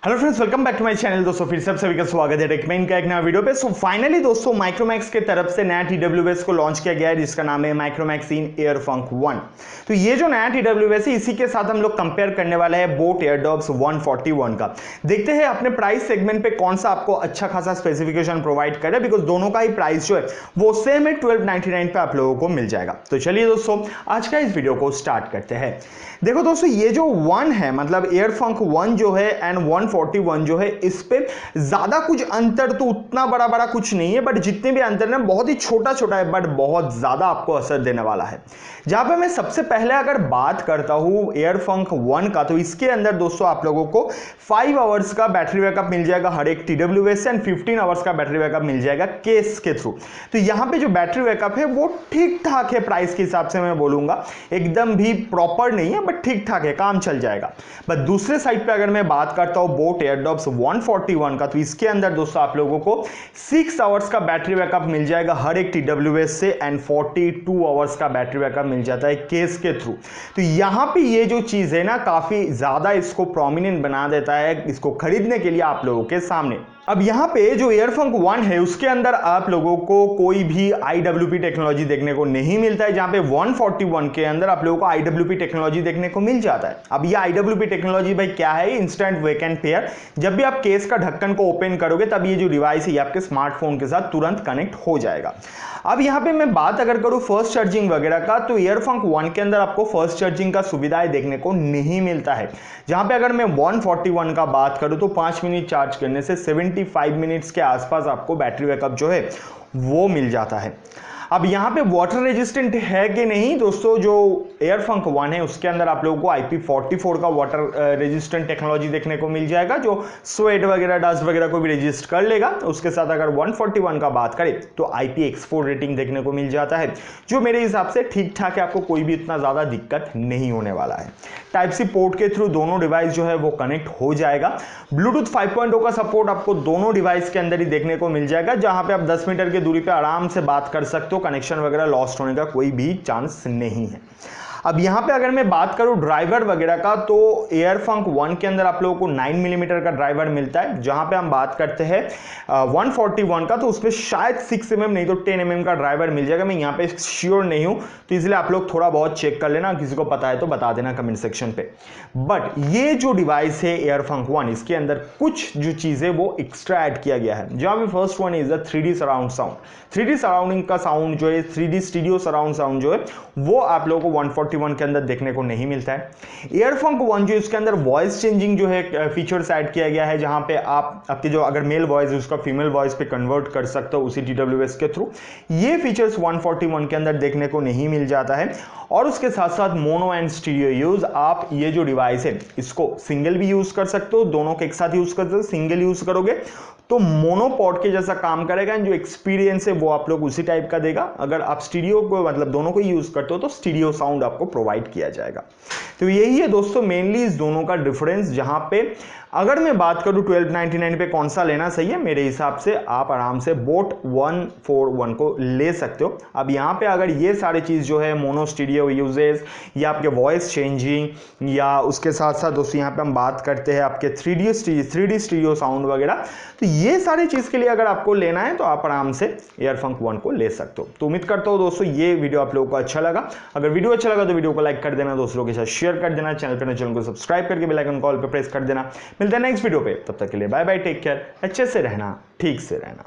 Hello friends, welcome back to my channel. दोस्तों फिर से सभी का स्वागत है नेकबैंड का एक नया वीडियो पे। सो फाइनली दोस्तों माइक्रोमैक्स के तरफ से नया TWS को लॉन्च किया गया है जिसका नाम है माइक्रोमैक्स इन एयर फंक 1। तो ये जो नया TWS है इसी के साथ हम लोग कंपेयर करने वाले हैं बोट एयरडॉप्स 141 का। देखते हैं अपने प्राइस सेगमेंट पे कौन सा आपको अच्छा खासा स्पेसिफिकेशन प्रोवाइड करे, बिकॉज दोनों का ही प्राइस जो है वो सेम है, 1299 पे आप लोगों को मिल जाएगा। तो चलिए दोस्तों आज का इस वीडियो को स्टार्ट करते हैं। देखो दोस्तों, ये जो 1 है मतलब एयर फंक 1 जो है एंड 141 जो है, इस पे ज्यादा कुछ अंतर तो उतना बड़ा कुछ नहीं है, बट जितने भी अंतर है बहुत ही छोटा छोटा है, बट बहुत ज्यादा आपको असर देने वाला है। जहां पे मैं सबसे पहले अगर बात करता हूं एयर फंक 1 का, तो इसके अंदर दोस्तों आप लोगों को 5 आवर्स का बैटरी बैकअप मिल जाएगा हर एक TWS से, एंड 15 आवर्स का बैटरी बैकअप मिल जाएगा केस के थ्रू। तो यहां पे जो बैटरी बैकअप है वो ठीक ठाक है, प्राइस के हिसाब से मैं बोलूंगा एकदम भी प्रॉपर नहीं है, बट ठीक ठाक है, काम चल जाएगा। बट दूसरे साइड पे अगर मैं बात करता हूं बोट एयरडॉप्स 141 का, तो इसके अंदर दोस्तों आप लोगों को 6 आवर्स का बैटरी बैकअप मिल जाएगा हर एक TWS से, एंड 42 आवर्स का बैटरी बैकअप मिल जाता है केस के थ्रू। तो यहां पे ये जो चीज है ना, काफी ज्यादा इसको प्रोमिनेंट बना देता है इसको खरीदने के लिए आप लोगों के सामने। अब यहां पे जो एयरफंक 1 है उसके अंदर आप लोगों को कोई भी IWP टेक्नोलॉजी देखने को नहीं मिलता है, जहां पे 141 के अंदर आप लोगों को IWP टेक्नोलॉजी देखने को मिल जाता है। अब ये IWP टेक्नोलॉजी भाई क्या है? Instant wake and pair. जब भी आप केस का ढक्कन को ओपन करोगे तब ये जो डिवाइस है ये आपके स्मार्टफोन के साथ तुरंत कनेक्ट हो जाएगा। अब यहां पे मैं बात अगर करूं फर्स्ट चार्जिंग वगैरह का, तो एयरफंक 1 के अंदर आपको फर्स्ट चार्जिंग का सुविधाएं देखने को नहीं मिलता है। जहां पे अगर मैं 141 का बात करूं तो 5 मिनट चार्ज करने से 75 मिनट्स के आसपास आपको बैटरी बैकअप जो है वो मिल जाता है। अब यहां पे वाटर रेजिस्टेंट है कि नहीं दोस्तों, जो एयरफंक 1 है उसके अंदर आप लोगों को IP44 का वाटर रेजिस्टेंट टेक्नोलॉजी देखने को मिल जाएगा, जो स्वेट वगैरह डस्ट वगैरह को भी रेजिस्ट कर लेगा। उसके साथ अगर 141 का बात करें तो IPX4 रेटिंग देखने को मिल जाता है, जो मेरे हिसाब से ठीक ठाक है, आपको कोई भी इतना ज्यादा दिक्कत नहीं होने वाला है। टाइप सी पोर्ट के थ्रू दोनों डिवाइस जो है वो कनेक्ट हो जाएगा। ब्लूटूथ 5.0 का सपोर्ट आपको दोनों डिवाइस के अंदर ही देखने को मिल जाएगा, जहां पे आप 10 मीटर की दूरी पे आराम से बात कर सकते हो, कनेक्शन वगैरह लॉस्ट होने का कोई भी चांस नहीं है। अब यहां पे अगर मैं बात करूं ड्राइवर वगैरह का, तो एयरफंक 1 के अंदर आप लोगों को 9 मिलीमीटर का ड्राइवर मिलता है। जहां पे हम बात करते हैं 141 का, तो उसमें शायद 6 mm नहीं तो 10 mm का ड्राइवर मिल जाएगा। मैं यहां पे श्योर नहीं हूं, तो इसलिए आप लोग थोड़ा बहुत चेक कर लेना, किसी को पता है तो बता देना कमेंट सेक्शन पे। बट ये जो डिवाइस है एयरफंक 1, इसके अंदर कुछ जो चीजें वो एक्स्ट्रा ऐड किया गया है। जहां पे first one is the 3D surround sound. 3D surrounding का साउंड जो है, 3D स्टीरियो सराउंड साउंड जो है, वो आप लोगों को 141 के अंदर देखने को नहीं मिलता है। एयरफंक 1 जो इसके अंदर वॉइस चेंजिंग जो है फीचर्स ऐड किया गया है, जहां पे आप आपके जो अगर मेल वॉइस है उसका फीमेल वॉइस पे कन्वर्ट कर सकते हो उसी TWS के थ्रू। ये फीचर्स 141 के अंदर देखने को नहीं मिल जाता है। और उसके साथ साथ मोनो एंड स्टीरियो यूज, आप ये जो डिवाइस है इसको सिंगल भी यूज कर सकते हो, दोनों के एक साथ यूज कर सकते हो। सिंगल यूज करोगे तो मोनोपॉड के जैसा काम करेगा, जो एक्सपीरियंस है वो आप लोग उसी टाइप का देगा। अगर आप स्टीरियो को मतलब दोनों को यूज करते हो तो स्टीरियो साउंड आपको प्रोवाइड किया जाएगा। तो यही है दोस्तों मेनली इस दोनों का डिफरेंस। जहां पे अगर मैं बात करूं 1299 पे कौन सा लेना सही है, मेरे हिसाब से आप आराम से बोट 141 को ले सकते हो। अब यहां पे अगर ये सारी चीज जो है मोनो स्टीरियो यूजेस या आपके वॉइस चेंजिंग या उसके साथ साथ दोस्तों यहाँ पे हम बात करते हैं आपके 3D स्टीरियो साउंड वगैरह, तो ये सारी चीज के लिए अगर आपको लेना है तो आप आराम से एयरफंक 1 को ले सकते हो। तो उम्मीद करता हूं दोस्तों ये वीडियो आप लोगों को अच्छा लगा। अगर वीडियो अच्छा लगा तो वीडियो को लाइक कर देना, दोस्तों के साथ शेयर कर देना, चैनल को सब्सक्राइब करके बेल आइकन कॉल पे प्रेस कर देना। मिलते हैं नेक्स्ट वीडियो पे, तब तक के लिए बाय बाय, टेक केयर, अच्छे से रहना, ठीक से रहना।